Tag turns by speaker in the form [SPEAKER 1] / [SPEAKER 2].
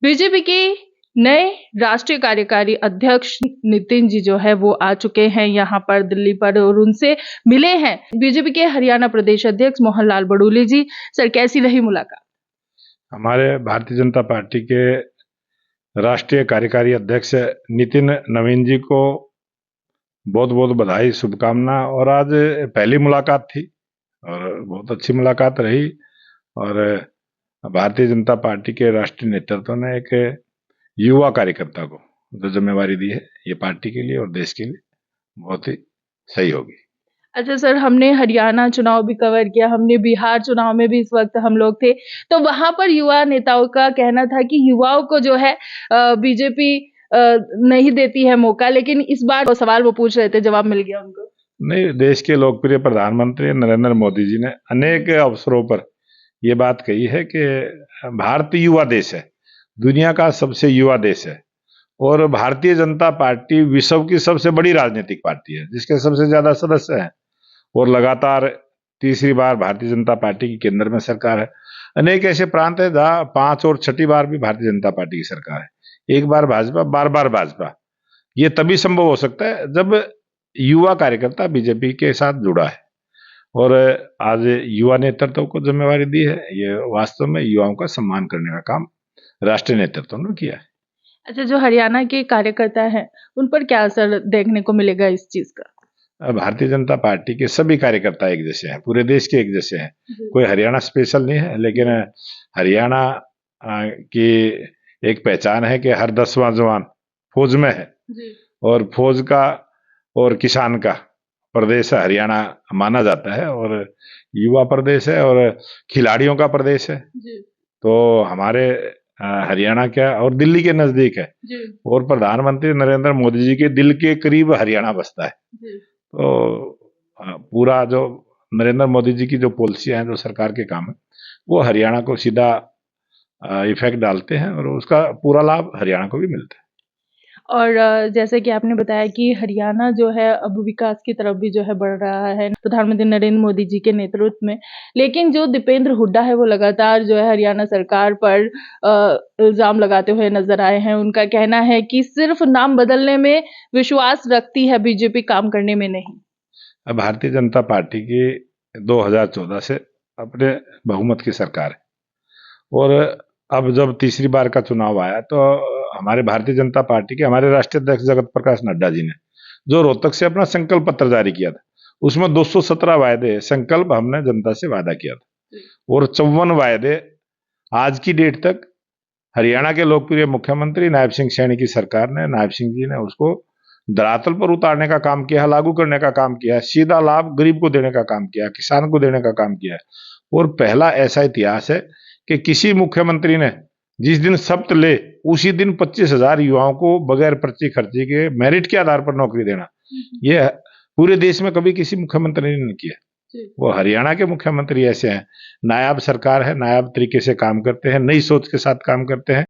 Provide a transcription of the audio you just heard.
[SPEAKER 1] BJP के नए राष्ट्रीय कार्यकारी अध्यक्ष नितिन जी जो है वो आ चुके हैं यहाँ पर दिल्ली पर और उनसे मिले हैं बीजेपी के हरियाणा प्रदेश अध्यक्ष मोहन लाल बड़ोले जी। सर, कैसी रही मुलाकात?
[SPEAKER 2] हमारे भारतीय जनता पार्टी के राष्ट्रीय कार्यकारी अध्यक्ष नितिन नवीन जी को बहुत बहुत बधाई, शुभकामना। और आज पहली मुलाकात थी और बहुत अच्छी मुलाकात रही। और भारतीय जनता पार्टी के राष्ट्रीय नेतृत्व ने एक युवा कार्यकर्ता को जो जिम्मेवारी दी है ये पार्टी के लिए और देश के लिए बहुत ही सही होगी।
[SPEAKER 1] अच्छा सर, हमने हरियाणा चुनाव भी कवर किया, हमने बिहार चुनाव में भी इस वक्त हम लोग थे, तो वहां पर युवा नेताओं का कहना था कि युवाओं को जो है बीजेपी नहीं देती है मौका, लेकिन इस बार वो सवाल वो पूछ रहे थे, जवाब मिल गया उनको।
[SPEAKER 2] नहीं, देश के लोकप्रिय प्रधानमंत्री नरेंद्र मोदी जी ने अनेक अवसरों पर ये बात कही है कि भारत युवा देश है, दुनिया का सबसे युवा देश है और भारतीय जनता पार्टी विश्व की सबसे बड़ी राजनीतिक पार्टी है जिसके सबसे ज्यादा सदस्य हैं और लगातार तीसरी बार भारतीय जनता पार्टी की केंद्र में सरकार है। अनेक ऐसे प्रांत है जहां 5 और 6ठी बार भी भारतीय जनता पार्टी की सरकार है। एक बार भाजपा, बार बार भाजपा। ये तभी संभव हो सकता है जब युवा कार्यकर्ता बीजेपी के साथ जुड़ा है और आज युवा नेतृत्व को जिम्मेवारी दी है। ये वास्तव में युवाओं का सम्मान करने का काम राष्ट्रीय नेतृत्व ने किया है।
[SPEAKER 1] अच्छा, जो हरियाणा के कार्यकर्ता हैं उन पर क्या असर देखने को मिलेगा इस चीज का?
[SPEAKER 2] भारतीय जनता पार्टी के सभी कार्यकर्ता एक जैसे हैं, पूरे देश के एक जैसे हैं, कोई हरियाणा स्पेशल नहीं है। लेकिन हरियाणा की एक पहचान है कि हर 10वां जवान फौज में है और फौज का और किसान का प्रदेश हरियाणा माना जाता है और युवा प्रदेश है और खिलाड़ियों का प्रदेश है। तो हमारे हरियाणा क्या और दिल्ली के नजदीक है और प्रधानमंत्री नरेंद्र मोदी जी के दिल के करीब हरियाणा बसता है। तो पूरा जो नरेंद्र मोदी जी की जो पॉलिसियां हैं, जो सरकार के काम है, वो हरियाणा को सीधा इफेक्ट डालते हैं और उसका पूरा लाभ हरियाणा को भी मिलता है।
[SPEAKER 1] और जैसे कि आपने बताया कि हरियाणा जो है अब विकास की तरफ भी जो है बढ़ रहा है प्रधानमंत्री नरेंद्र मोदी जी के नेतृत्व में, लेकिन जो दीपेंद्र हुड्डा है वो लगातार जो है हरियाणा सरकार पर इल्जाम लगाते हुए नजर आए हैं। उनका कहना है कि सिर्फ नाम बदलने में विश्वास रखती है बीजेपी, काम करने में नहीं।
[SPEAKER 2] अब भारतीय जनता पार्टी की 2014 से अपने बहुमत की सरकार है और अब जब तीसरी बार का चुनाव आया तो हमारे भारतीय जनता पार्टी के हमारे राष्ट्रीय अध्यक्ष जगत प्रकाश नड्डा जी ने जो रोहतक से अपना संकल्प पत्र जारी किया था, उसमें 217 वायदे संकल्प हमने जनता से वादा किया था और 54 वायदे आज की डेट तक हरियाणा के लोकप्रिय मुख्यमंत्री नायब सिंह सैनी की सरकार ने, नायब सिंह जी ने उसको धरातल पर उतारने का काम किया, लागू करने का काम किया, सीधा लाभ गरीब को देने का काम किया, किसान को देने का काम किया। और पहला ऐसा इतिहास है कि किसी मुख्यमंत्री ने जिस दिन शपथ ले उसी दिन 25,000 युवाओं को बगैर पर्ची खर्ची के मेरिट के आधार पर नौकरी देना, ये पूरे देश में कभी किसी मुख्यमंत्री ने नहीं किया। वो हरियाणा के मुख्यमंत्री ऐसे हैं, नायाब सरकार है, नायाब तरीके से काम करते हैं, नई सोच के साथ काम करते हैं।